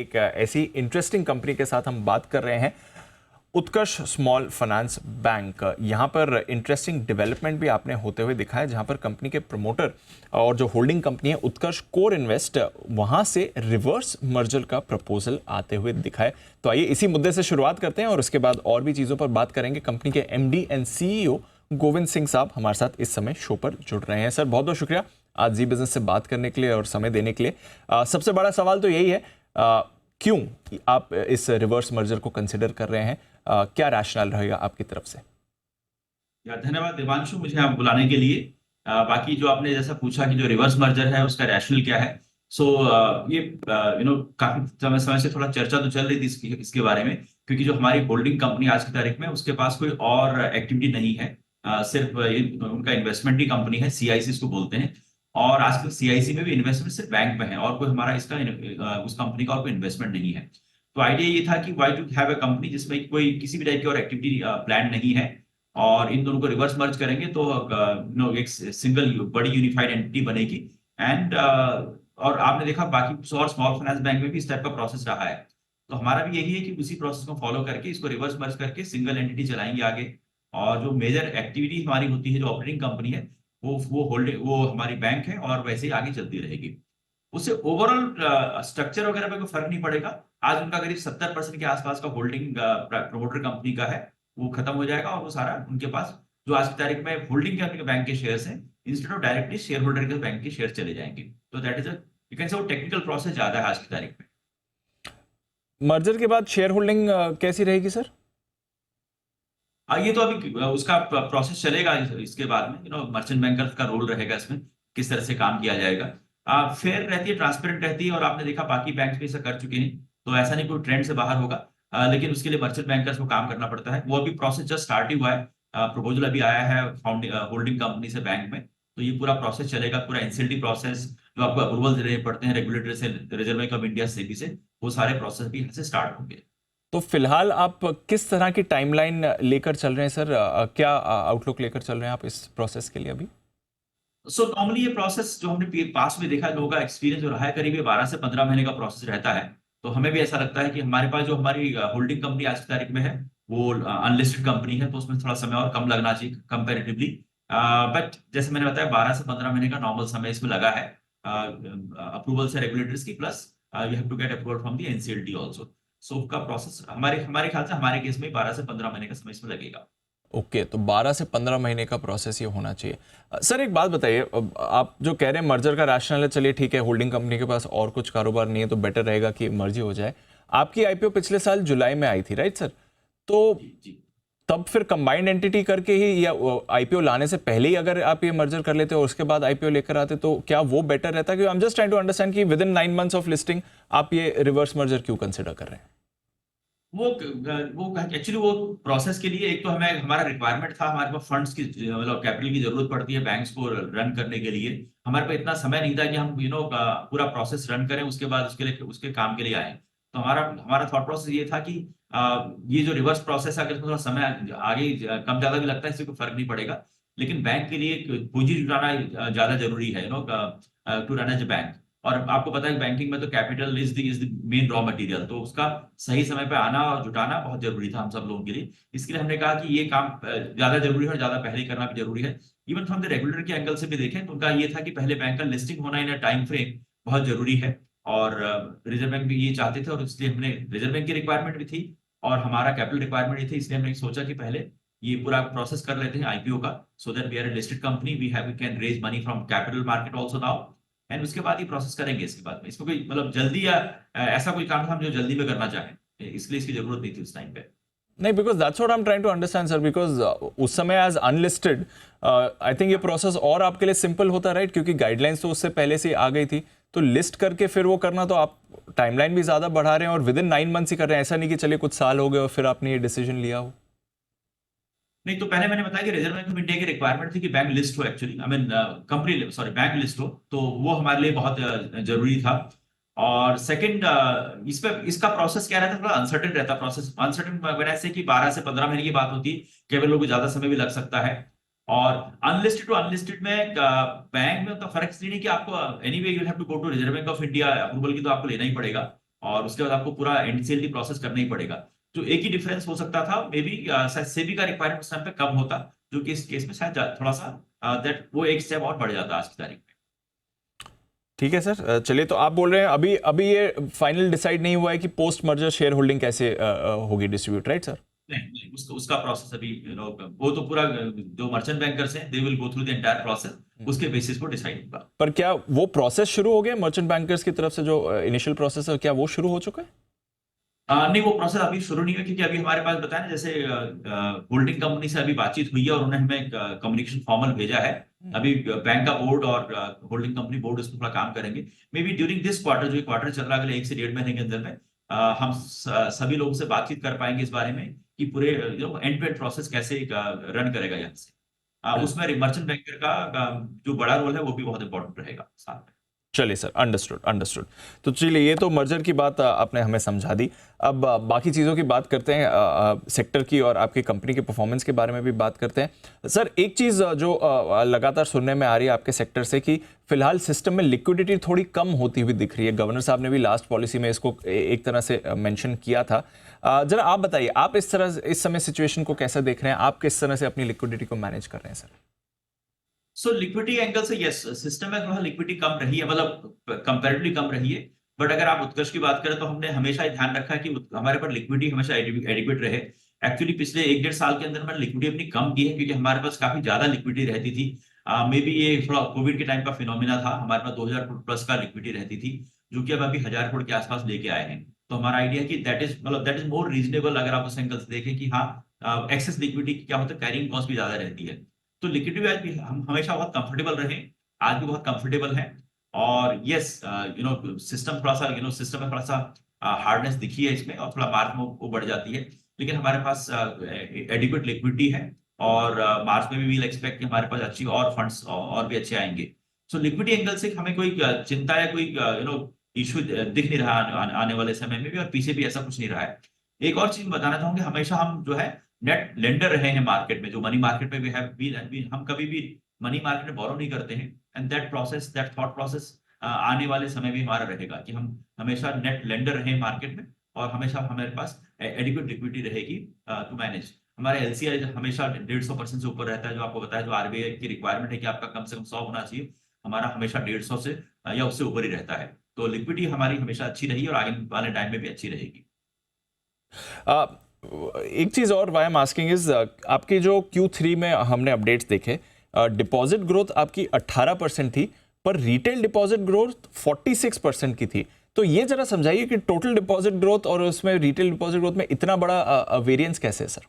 एक ऐसी interesting company के साथ हम बात कर रहे हैं, उत्कर्ष स्मॉल फाइनेंस बैंक। यहाँ पर इंटरेस्टिंग डेवलपमेंट भी आपने होते हुए दिखा है, जहाँ पर कंपनी के प्रमोटर और जो होल्डिंग कंपनी है उत्कर्ष कोर इन्वेस्ट, वहाँ से रिवर्स मर्जर का प्रपोजल आते हुए दिखा है। तो आइए इसी मुद्दे से शुरुआत करते हैं और उसके बाद और भी चीज़ों पर बात करेंगे। कंपनी के MD and CEO Govind Singh साहब हमारे साथ इस समय शो पर जुड़ रहे हैं। सर, बहुत बहुत शुक्रिया आज जी बिजनेस से बात करने के लिए और समय देने के लिए। सबसे बड़ा सवाल तो यही है, क्यों आप इस रिवर्स मर्जर को कंसिडर कर रहे हैं? क्या रैशनल रहेगा आपकी तरफ से? धन्यवाद देवांशु, मुझे आप बुलाने के लिए। बाकी जो आपने जैसा पूछा कि जो रिवर्स मर्जर है उसका रैशनल क्या है, सो ये काफी समय समय से थोड़ा चर्चा तो चल रही थी इसके बारे में, क्योंकि जो हमारी होल्डिंग कंपनी आज की तारीख में उसके पास कोई और एक्टिविटी नहीं है। सिर्फ उनका इन्वेस्टमेंट की कंपनी है, सीआईसी इसको बोलते हैं। और आजकल सीआईसी में भी इन्वेस्टमेंट सिर्फ बैंक में है और कोई हमारा इसका उस कंपनी का और कोई इन्वेस्टमेंट नहीं है। तो आइडिया ये था कि why to have a company जिसमें कोई किसी भी टाइप की और एक्टिविटी प्लान नहीं है, और इन दोनों को रिवर्स मर्ज करेंगे तो एक सिंगल बड़ी यूनिफाइड एंटिटी बनेगी। एंड और आपने देखा बाकी और स्मॉल फाइनेंस बैंक में भी इस टाइप का प्रोसेस रहा है। तो हमारा भी यही है कि उसी प्रोसेस को फॉलो करके इसको रिवर्स मर्ज करके सिंगल एंटिटी चलाएंगे आगे। और जो मेजर एक्टिविटी हमारी होती है, जो ऑपरेटिंग कंपनी है, वो हमारी बैंक है और वैसे ही आगे चलती रहेगी। उससे ओवरऑल स्ट्रक्चर वगैरह पे कोई फर्क नहीं पड़ेगा। आज उनका करीब 70% के आसपास का होल्डिंग प्रोमोटर कंपनी का है, वो खत्म हो जाएगा और वो सारा उनके पास जो आज की तारीख में होल्डिंग के बैंक के शेयर्स हैं, instead of directly share holder के बैंक के शेयर चले जाएंगे। तो that is you can say वो टेक्निकल प्रोसेस ज्यादा है आज की तारीख में। मर्जर के बाद शेयर होल्डिंग कैसी रहेगी सर? ये तो अभी उसका प्रोसेस चलेगा। इसके बाद में मर्चेंट बैंकर का रोल रहेगा इसमें, किस तरह से काम किया जाएगा। फेयर रहती है, ट्रांसपेरेंट रहती है, और आपने देखा बाकी बैंक भी ऐसा कर चुके हैं। तो ऐसा नहीं कोई ट्रेंड से बाहर होगा। लेकिन उसके लिए मर्चेंट बैंकर्स को काम करना पड़ता है। वो अभी प्रोसेस जस्ट स्टार्ट ही हुआ है। प्रपोजल अभी आया है होल्डिंग कंपनी से बैंक में। तो ये पूरा प्रोसेस चलेगा, पूरा एनसीएलटी प्रोसेस, जो आपको अप्रूवल देने पड़ते हैं रेगुलेटर से, reserve bank of India SEBI से, वो सारे प्रोसेस भी यहाँ से स्टार्ट होंगे। तो फिलहाल आप किस तरह की टाइमलाइन लेकर चल रहे हैं सर? क्या आउटलुक लेकर चल रहे हैं आप इस प्रोसेस के लिए अभी? सो नॉर्मली ये प्रोसेस जो हमने पास में देखा है, लोगों का एक्सपीरियंस जो रहा है, करीब 12 से 15 महीने का प्रोसेस रहता है। तो हमें भी ऐसा लगता है कि हमारे पास जो हमारी होल्डिंग कंपनी आज की तारीख में है, वो अनलिस्टेड कंपनी है, तो उसमें थोड़ा समय और कम लगना चाहिए कंपेरेटिवली। बट जैसे मैंने बताया, 12 से 15 महीने का नॉर्मल समय इसमें लगा है अप्रूवल से रेगुलेटर्स की, plus you have to get approval from the NCLT also. So का प्रोसेस हमारे हमारे ख्याल से हमारे केस में 12 से 15 महीने का समय इसमें लगेगा। ओके, तो 12 से 15 महीने का प्रोसेस ये होना चाहिए। सर, एक बात बताइए, आप जो कह रहे हैं मर्जर का रैशनल है, चलिए ठीक है, होल्डिंग कंपनी के पास और कुछ कारोबार नहीं है तो बेटर रहेगा कि मर्जी हो जाए। आपकी आईपीओ पिछले साल जुलाई में आई थी, राइट सर? तो जी जी। तब फिर कंबाइंड एंटिटी करके ही, या आईपीओ लाने से पहले ही अगर आप ये मर्जर कर लेते और उसके बाद आईपीओ लेकर आते, तो क्या वो बेटर रहता? क्योंकि I am just trying to understand कि within 9 months of listing आप ये रिवर्स मर्जर क्यों कंसिडर कर रहे हैं? वो एक्चुअली वो प्रोसेस के लिए एक तो हमें हमारा रिक्वायरमेंट था, हमारे पास फंड्स की मतलब कैपिटल की जरूरत पड़ती है बैंक्स को रन करने के लिए। हमारे पास इतना समय नहीं था कि हम पूरा प्रोसेस रन करें, उसके बाद उसके काम के लिए आए। तो हमारा हमारा थॉट प्रोसेस ये था कि ये जो रिवर्स प्रोसेस है, अगर इसमें थोड़ा समय आगे कम ज्यादा भी लगता है, इससे कोई फर्क नहीं पड़ेगा। लेकिन बैंक के लिए पूंजी जुटाना ज्यादा जरूरी है टू रन एज बैंक। और आपको पता है बैंकिंग में तो capital is the main raw material, तो उसका सही समय पे आना और जुटाना बहुत जरूरी था हम सब लोगों के लिए। इसके लिए हमने कहा कि ये काम ज्यादा जरूरी है और ज्यादा पहले करना भी जरूरी है। इवन फ्रॉम द रेगुलेटर के एंगल से भी देखें तो उनका ये था कि पहले बैंक का लिस्टिंग होना इन टाइम फ्रेम बहुत जरूरी है। और रिजर्व बैंक भी ये चाहते थे, और इसलिए हमने रिजर्व बैंक की रिक्वायरमेंट भी थी और हमारा कैपिटल रिक्वायरमेंट भी थी। इसलिए हमने सोचा कि पहले ये पूरा प्रोसेस कर लेते हैं आईपीओ का, so that we are a listed company, we can raise money from capital market also now. And उसके बाद ही प्रोसेस करेंगे। इसके बाद में इसमें कोई मतलब जल्दी या ऐसा कोई काम था हम जो जल्दी में करना चाहें, इसलिए इसकी जरूरत नहीं थी उस टाइम पे। नहीं, because that's what I am trying to understand sir, because उस समय एज अनलिस्टेड आई थिंक ये प्रोसेस और आपके लिए सिंपल होता, राइट? क्योंकि गाइडलाइंस तो उससे पहले से आ गई थी। तो लिस्ट करके फिर वो करना, तो आप टाइमलाइन भी ज्यादा बढ़ा रहे हैं और विद इन 9 मंथ्स ही कर रहे हैं। ऐसा नहीं कि चलिए कुछ साल हो गए और फिर आपने ये डिसीजन लिया हो। नहीं, तो पहले मैंने बताया कि रिजर्व बैंक ऑफ इंडिया की रिक्वायरमेंट थी कि बैंक लिस्ट हो, actually I mean company sorry bank list हो, तो वो हमारे लिए बहुत जरूरी था। और सेकंड, इस पे इसका प्रोसेस क्या रहता है, थोड़ा अनसर्टेन रहता प्रोसेस। अनसर्टेन वजह से कि 12 से 15 महीने की बात होती है, केवल लोगों को ज्यादा समय भी लग सकता है। और अनलिस्टेड टू अनलिस्टेड में बैंक में तो फर्क इसलिए नहीं कि आपको anyway you have to go to reserve bank of India, approval की तो आपको लेना ही पड़ेगा। और उसके बाद आपको पूरा एनसीएलटी प्रोसेस करना ही पड़ेगा। जो एक ही डिफरेंस हो सकता था, मे बी शायद सेबी का रिक्वायरमेंट उस टाइम पे कम होता, जो कि इस केस में शायद थोड़ा सा दैट वो एक स्टेप और बढ़ जाता आज की तारीख में। ठीक है सर, चलिए, तो आप बोल रहे हैं अभी अभी ये फाइनल डिसाइड नहीं हुआ है कि पोस्ट मर्जर शेयर होल्डिंग कैसे होगी डिस्ट्रीब्यूट, राइट सर? नहीं, उसका प्रोसेस अभी वो तो पूरा जो मर्चेंट बैंकर्स हैं they will go through the entire process, उसके बेसिस पर डिसाइड होगा। पर क्या वो प्रोसेस शुरू हो गया मर्चेंट बैंकर्स की तरफ से, जो इनिशियल प्रोसेस है, क्या वो शुरू हो चुका है? नहीं, वो प्रोसेस अभी शुरू नहीं हुआ, क्योंकि अभी हमारे पास बताया ना, जैसे होल्डिंग कंपनी से अभी बातचीत हुई है और उन्होंने हमें कम्युनिकेशन फॉर्मल भेजा है। अभी बैंक का बोर्ड और होल्डिंग कंपनी बोर्ड इस पर थोड़ा काम करेंगे। May be during this quarter, जो क्वार्टर चल रहा है, अगले 1 से 1.5 महीने के अंदर में हम सभी लोगों से बातचीत कर पाएंगे इस बारे में कि पूरे एंड टू एंड प्रोसेस कैसे रन करेगा यहाँ से। उसमें मर्चेंट बैंकर का जो बड़ा रोल है वो भी बहुत इंपॉर्टेंट रहेगा साथ में। चलिए सर, अंडरस्टूड अंडरस्टूड। तो चलिए, ये तो मर्जर की बात आपने हमें समझा दी। अब बाकी चीज़ों की बात करते हैं, सेक्टर की और आपकी कंपनी के परफॉर्मेंस के बारे में भी बात करते हैं। सर, एक चीज़ जो लगातार सुनने में आ रही है आपके सेक्टर से कि फिलहाल सिस्टम में लिक्विडिटी थोड़ी कम होती हुई दिख रही है। गवर्नर साहब ने भी लास्ट पॉलिसी में इसको एक तरह से मेंशन किया था। जरा आप बताइए, आप इस समय सिचुएशन को कैसे देख रहे हैं? आप किस तरह से अपनी लिक्विडिटी को मैनेज कर रहे हैं सर? सो लिक्विडिटी एंगल से यस, सिस्टम में थोड़ा लिक्विडिटी कम रही है, मतलब कंपैरेटिवली कम रही है। बट अगर आप उत्कर्ष की बात करें तो हमने हमेशा ही ध्यान रखा है कि हमारे पास लिक्विडिटी हमेशा एडिक्वेट रहे। एक्चुअली पिछले 1-1.5 साल के अंदर मैंने लिक्विडिटी अपनी कम की है, क्योंकि हमारे पास काफी ज्यादा लिक्विडिटी रहती थी। मे बी ये थोड़ा कोविड के टाइम का फिनोमिना था, हमारे पास 2000 करोड़ प्लस का लिक्विडिटी रहती थी, जो कि अब अभी 1000 करोड़ के आसपास लेके आए हैं। तो हमारा आइडिया है कि दैट इज मोर रीजनेबल, अगर आप उस एंगल से देखें कि हाँ, एक्सेस लिक्विडिटी क्या होता है, कैरिंग कॉस्ट भी ज्यादा रहती है। तो लिक्विडिटी आज भी हम हमेशा बहुत कंफर्टेबल रहे, आज भी बहुत कंफर्टेबल है। और यस, सिस्टम थोड़ा सा सिस्टम में थोड़ा सा हार्डनेस दिखी है इसमें, और थोड़ा मार्च में वो बढ़ जाती है, लेकिन हमारे पास एडिक्वेट लिक्विडिटी है। और मार्च में भी वील एक्सपेक्ट कि हमारे पास अच्छी और फंड्स और भी अच्छे आएंगे। सो लिक्विडिटी एंगल से हमें कोई चिंता या कोई इशू दिख नहीं रहा आने वाले समय में भी, और पीछे भी ऐसा कुछ नहीं रहा है। एक और चीज बताना चाहूंगी, हमेशा हम जो है नेट लेंडर रहे हैं मार्केट में, जो मनी मार्केट में भी है भी हम कभी भी मनी मार्केट में बोरो नहीं करते हैं। एंड दैट थॉट प्रोसेस आने वाले समय भी हमारा रहेगा कि हम हमेशा नेट लेंडर रहे मार्केट में, और हमेशा हमारे पास एडिक्वेट लिक्विडिटी रहेगी टू मैनेज। हमारा एलसीआई हमेशा 150% से ऊपर रहता है, जो आपको बताया, जो आरबीआई की रिक्वायरमेंट है कि आपका कम से कम 100 होना चाहिए, हमारा हमेशा 150 से या उससे ऊपर ही रहता है। तो लिक्विडिटी हमारी हमेशा अच्छी रही और आगे वाले टाइम में भी अच्छी रहेगी। आ, एक चीज और वाई एम आस्किंग इज, आपके जो Q3 में हमने अपडेट्स देखे, डिपॉजिट ग्रोथ आपकी 18% थी, पर रिटेल डिपॉजिट ग्रोथ 46% की थी। तो ये जरा समझाइए कि टोटल डिपॉजिट ग्रोथ और उसमें रिटेल डिपॉजिट ग्रोथ में इतना बड़ा वेरिएंस कैसे है सर?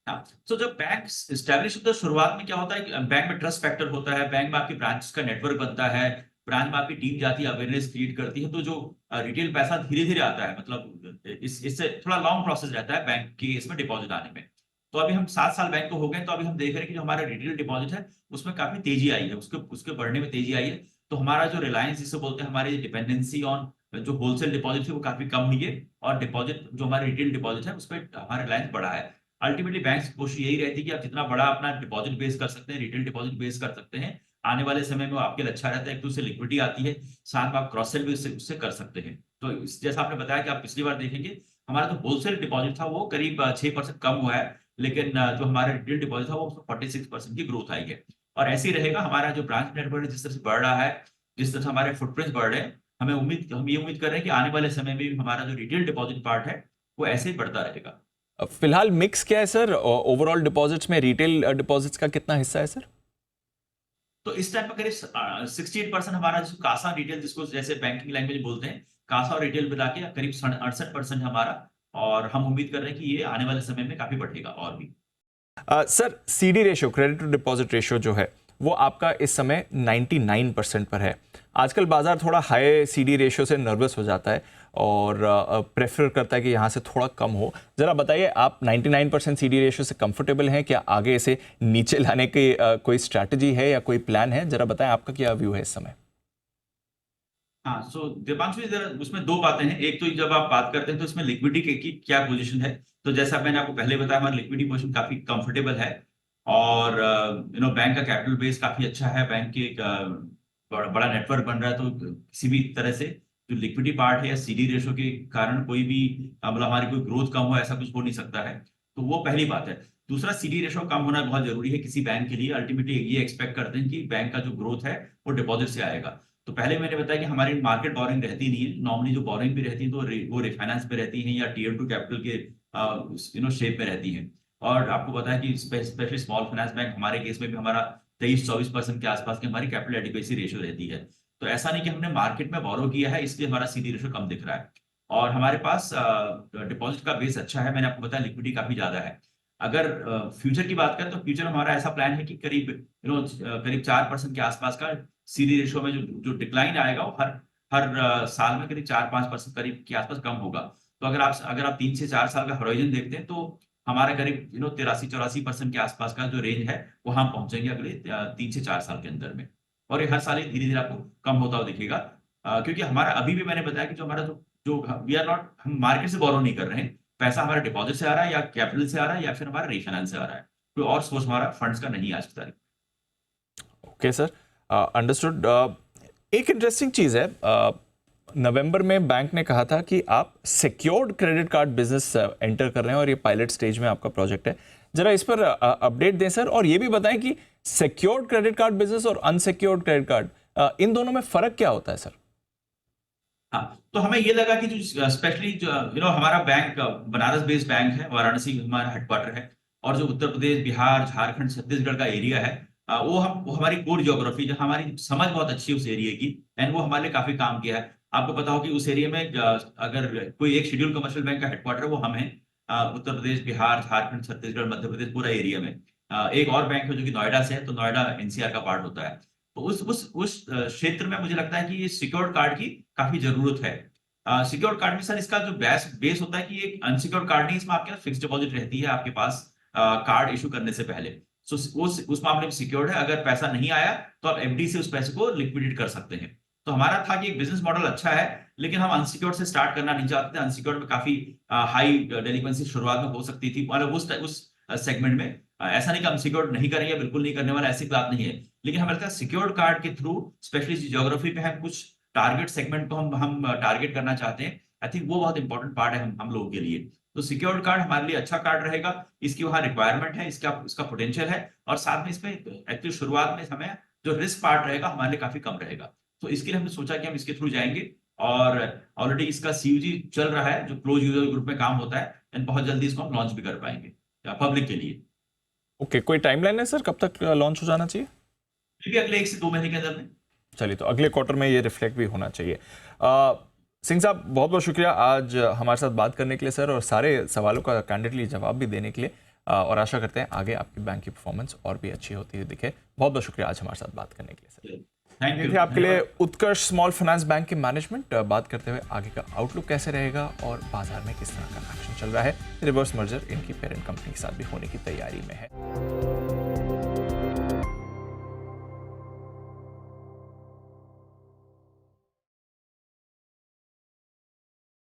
हाँ, तो जब बैंक स्टैब्लिश होता है, शुरुआत में क्या होता है कि बैंक में ट्रस्ट फैक्टर होता है, बैंक में आपकी ब्रांच का नेटवर्क बनता है, ब्रांच में आपकी टीम जाती है, अवेयरनेस क्रिएट करती है। तो जो रिटेल पैसा धीरे धीरे आता है, मतलब इससे थोड़ा लॉन्ग प्रोसेस रहता है बैंक की इसमें डिपॉजिट आने में। तो अभी हम 7 साल बैंक को हो गए, तो अभी हम देख रहे हैं कि जो हमारा रिटेल डिपॉजिट है उसमें काफी तेजी आई है, उसके उसके बढ़ने में तेजी आई है। तो हमारा जो रिलायंस जिसे बोलते हैं, हमारी डिपेंडेंसी ऑन जो होलसेल डिपॉजिट है वो काफी कम हुई है, और डिपॉजिट जो हमारे रिटेल डिपॉजिट है उस पर हमारा रिलायंस बढ़ा है। अल्टीमेटली बैंक की कोशिश यही रहती है कि आप जितना बड़ा अपना डिपॉजिट बेस कर सकते हैं, रिटेल डिपॉजिट बेस कर सकते हैं, आने वाले समय में वो आपके लिए अच्छा रहता है। एक तो उससे लिक्विडिटी आती है, साथ में आप क्रॉस सेल भी उससे कर सकते हैं। तो जैसा आपने बताया कि आप पिछली बार देखेंगे, हमारा जो होलसेल डिपॉजिट था वो करीब 6% कम हुआ है, लेकिन जो हमारा रिटेल डिपॉजिट था वो 46% की ग्रोथ आई है। और ऐसे ही रहेगा, हमारा जो ब्रांच नेटवर्क जिस तरह से बढ़ रहा है, जिस तरह से हमारे फुटप्रिंट्स बढ़ रहे हैं, हम ये उम्मीद कर रहे हैं कि आने वाले समय में भी हमारा जो रिटेल डिपॉजिट पार्ट है वो ऐसे ही बढ़ता रहेगा। फिलहाल मिक्स क्या है सर? ओवरऑल डिपॉजिट्स में रिटेल डिपॉजिट्स का कितना हिस्सा है सर? तो इस टाइम पर करीब 68% हमारा जो कासा रिटेल, जिसको जैसे बैंकिंग लैंग्वेज बोलते हैं, कासा और रिटेल मिला के करीब 68% हमारा। और हम उम्मीद कर रहे हैं कि ये आने वाले समय में काफी बढ़ेगा और भी। Sir, CD ratio, credit to deposit ratio जो है, वो आपका इस समय 99% पर है। आजकल बाजार थोड़ा हाई सीडी रेशियो से नर्वस हो जाता है और प्रेफर करता है कि यहाँ से थोड़ा कम हो। जरा बताइए, आप 99% सीडी रेशियो से कंफर्टेबल हैं? क्या आगे इसे नीचे लाने की कोई स्ट्रैटेजी है या कोई प्लान है? जरा बताएं, आपका क्या व्यू है इस समय? हाँ, सो दीपांशु जी, उसमें दो बातें हैं। एक तो जब आप बात करते हैं तो इसमें लिक्विडिटी की क्या पोजीशन है, तो जैसा मैंने आपको पहले बताया, हमारी लिक्विडिटी पोजीशन काफी कंफर्टेबल है। और बैंक का कैपिटल बेस काफी अच्छा है, बैंक की एक बड़ा नेटवर्क बन रहा है, तो किसी भी तरह से जो लिक्विडिटी पार्ट है या सीडी रेशो के कारण कोई भी मतलब हमारी कोई ग्रोथ कम हो, ऐसा कुछ हो नहीं सकता है। तो वो पहली बात है। दूसरा, सीडी रेशो कम होना बहुत जरूरी है किसी बैंक के लिए। अल्टीमेटली ये एक्सपेक्ट करते हैं कि बैंक का जो ग्रोथ है वो डिपॉजिट से आएगा। तो पहले मैंने बताया कि हमारी मार्केट बोरिंग रहती नहीं है। नॉर्मली जो बोरिंग भी रहती है तो वो रिफाइनेंस पे रहती है या टीयर 2 कैपिटल के शेप में रहती है। और आपको पता है कि स्पेशली स्मॉल फाइनेंस बैंक हमारे केस में भी हमारा 23-24% के आसपास की हमारी कैपिटल एडिक्वेसी रेशियो रहती है। तो ऐसा नहीं कि हमने मार्केट में बोरो किया है इसलिए हमारा सीडी रेशियो कम दिख रहा है। और हमारे पास डिपॉजिट का बेस अच्छा है। मैंने आपको बताया लिक्विडिटी काफी ज्यादा है। अगर फ्यूचर की बात करें तो फ्यूचर में हमारा ऐसा प्लान है कि करीब 4% के आसपास का सीडी रेशियो में जो जो डिक्लाइन आएगा वो हर हर साल में करीब 4-5% करीब के आसपास कम होगा। तो अगर आप 3 से 4 साल का हॉराइजन देखते हैं तो हमारा करीब 83-84% के आसपास का जो रेंज है वो हम पहुंचेंगे अगले 3 से 4 साल के अंदर में। और ये हर साल धीरे धीरे आपको कम होता हुआ दिखेगा। क्योंकि हमारा अभी भी मैंने बताया कि जो हमारा जो जो वी आर नॉट, हम मार्केट से बोरो नहीं कर रहे हैं। पैसा हमारा डिपॉजिट से आ रहा है या कैपिटल से आ रहा है या फिर हमारा रिफाइनेंस से आ रहा है। कोई और सोर्स हमारा फंड्स का नहीं आज की तारीख। Okay sir, understood. एक इंटरेस्टिंग चीज़ है, नवंबर में बैंक ने कहा था कि आप secured credit card business enter कर रहे हैं और ये पायलट स्टेज में आपका प्रोजेक्ट है। जरा इस पर अपडेट दें सर, और ये भी बताएं कि सिक्योर्ड क्रेडिट कार्ड बिजनेस और अनसिक्योर्ड क्रेडिट कार्ड इन दोनों में फर्क क्या होता है सर? हाँ, तो हमें ये लगा कि जो स्पेशली जो हमारा बैंक बनारस बेस्ड बैंक है, वाराणसी में हमारा हेडक्वार्टर है। और जो उत्तर प्रदेश, बिहार, झारखंड, छत्तीसगढ़ का एरिया है, वो हमारी कोर ज्योग्राफी, जो हमारी समझ बहुत अच्छी है उस एरिया की, एंड वो हमारे लिए काफी काम किया है। आपको पता हो कि उस एरिया में अगर कोई एक शेड्यूल कमर्शियल बैंक का हेडक्वार्टर है वो हम हैं। उत्तर प्रदेश, बिहार, झारखंड, छत्तीसगढ़, मध्य प्रदेश पूरा एरिया में। एक और बैंक है जो कि नोएडा से है, तो नोएडा एनसीआर का पार्ट होता है। तो उस क्षेत्र में मुझे लगता है कि ये सिक्योर्ड कार्ड की काफी जरूरत है। सिक्योर्ड कार्ड में सर इसका जो बेस होता है कि एक अनसिक्योर्ड कार्ड नहीं, इसमें आपके पास फिक्स डिपॉजिट रहती है आपके पास कार्ड इशू करने से पहले। सो उस मामले में सिक्योर्ड है। अगर पैसा नहीं आया तो आप एफडी से उस पैसे को लिक्विडेट कर सकते हैं। तो हमारा था कि एक बिजनेस मॉडल अच्छा है, लेकिन हम अनसिक्योर्ड से स्टार्ट करना नहीं चाहते थे। अनसिक्योर्ड में काफी हाई डेलिक्वेंसी शुरुआत में हो सकती थी, मतलब उस सेगमेंट में। ऐसा नहीं कि हम सिक्योर्ड नहीं करेंगे, बिल्कुल नहीं करने वाला, ऐसी बात नहीं है। लेकिन हमें लगता है सिक्योर्ड कार्ड के थ्रू स्पेशली ज्योग्राफी पे हम कुछ टारगेट सेगमेंट को हम टारगेट करना चाहते हैं। आई थिंक वो बहुत इंपॉर्टेंट पार्ट है हम लोगों के लिए। तो सिक्योर्ड कार्ड हमारे लिए अच्छा कार्ड रहेगा। इसकी वहाँ रिक्वायरमेंट है, इसका पोटेंशियल है। और साथ में इसमें एक्चुअली शुरुआत में हमें जो रिस्क पार्ट रहेगा हमारे लिए काफी कम रहेगा। तो इसके लिए हमने सोचा कि हम इसके थ्रू जाएंगे। और ऑलरेडी इसका सीयूजी चल रहा है जो क्लोज यूजर ग्रुप में काम होता है, एंड बहुत जल्दी इसको हम लॉन्च भी कर पाएंगे पब्लिक के लिए। ओके, कोई टाइमलाइन है सर, कब तक लॉन्च हो जाना चाहिए? ठीक है, अगले 1 से 2 महीने के अंदर में। चलिए, तो अगले क्वार्टर में ये रिफ्लेक्ट भी होना चाहिए। सिंह साहब, बहुत बहुत शुक्रिया आज हमारे साथ बात करने के लिए सर, और सारे सवालों का कैंडिडेटली जवाब भी देने के लिए। और आशा करते हैं आगे आपकी बैंक की परफॉर्मेंस और भी अच्छी होती हुई दिखे। बहुत बहुत शुक्रिया आज हमारे साथ बात करने के लिए सर। Thank you. आपके लिए उत्कर्ष स्मॉल फाइनेंस बैंक के मैनेजमेंट बात करते हुए आगे का आउटलुक कैसे रहेगा और बाजार में किस तरह का एक्शन चल रहा है। रिवर्स मर्जर इनकी पेरेंट कंपनी के साथ भी होने की तैयारी में है।